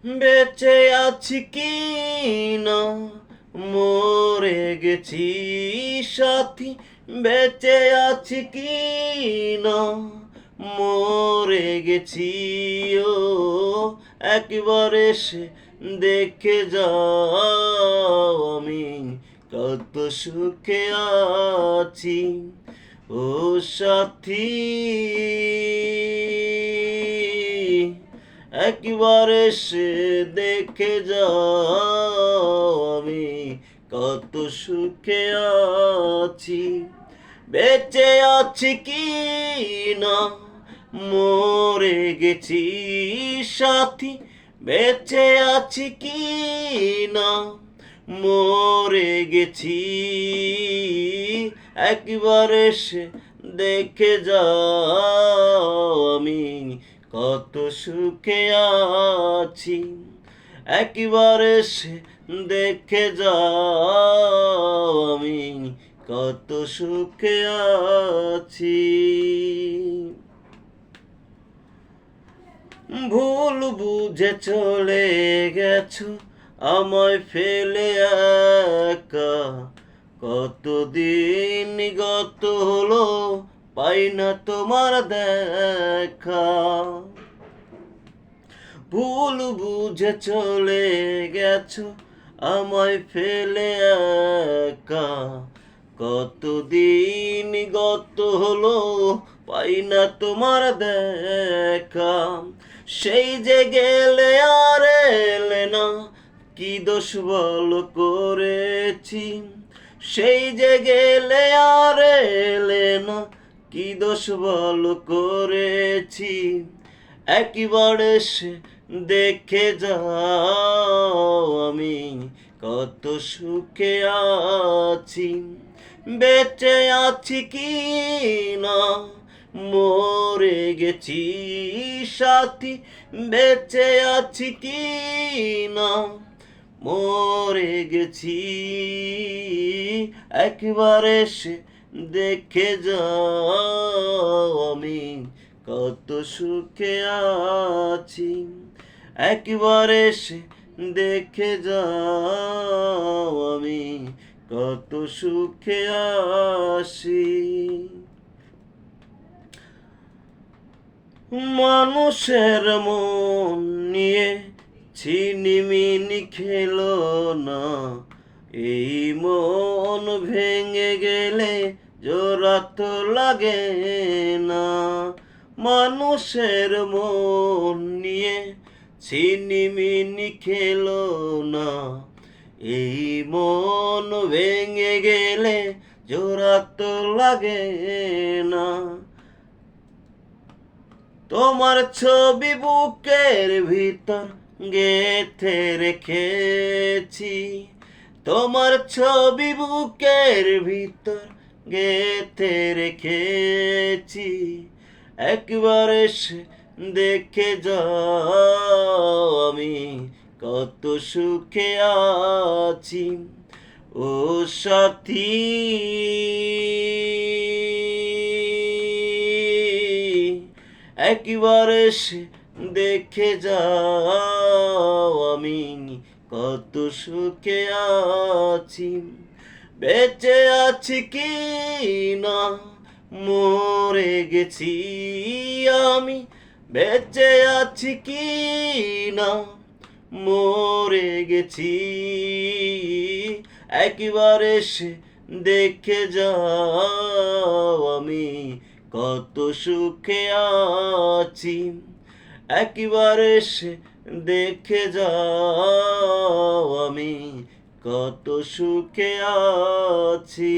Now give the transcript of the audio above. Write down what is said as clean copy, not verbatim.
বেঁচে আছি কি না মরে গেছি সাথী, বেঁচে আছি কি না মরে গেছি। ও একবার এসে দেখে যাও আমি কত সুখে আছি। ও সাথী, একবার এসে দেখে যাও আমি কত সুখে আছি। বেঁচে আছি কি না মরে গেছি সাথী, বেঁচে আছি কি না মরে গেছি। একবার এসে দেখে যাও আমি কত সুখে আছি। একবার এসে দেখে যাও আমি কত সুখে আছি। ভুল বুঝে চলে গেছো আমায় ফেলে একা, কতদিন গত হলো পাই না তোমার দেখা। ভুল বুঝে চলে গেছো আমায় ফেলে একা, কতদিন গত হলো পাই না তোমার দেখা। সেই যে গেলে আর এলে না, কি দোষ বল করেছি। সেই যে গেলে আর এলে না, কি দোষ বল করেছি। একবার এসে দেখে যাও আমি কত সুখে আছি। বেঁচে আছি কি না মরে গেছি সাথী, বেঁচে আছি কি না মরে গেছি। একবার এসে দেখে যাও আমি কত সুখে আছি। একবার এসে দেখে যাও আমি কত সুখে আছি। মানুষের মন নিয়ে ছিনিমিনি খেলো না, এই মন ভেঙে গেলে জোড়া তো লাগে না। মানুষের মন নিয়ে ছিনিমিনি খেলো না, এই মন ভেঙে গেলে জোড়া তো লাগে না। তোমার ছবি বুকের ভিতর গেঁথে রেখেছি, তোমার ছবি বুকের ভিতর গেঁথে রেখেছি। একবার এসে দেখে যাও আমি কত সুখে আছি। ও সাথী, একবার এসে দেখে যাও আমি কত সুখে আছি। বেঁচে আছি কি না মরে গেছি আমি, বেঁচে আছি কি না মরে গেছি। একবার এসে দেখে যাও আমি কত সুখে আছি। একবার এসে দেখে যাও আমি কত সুখে আছি।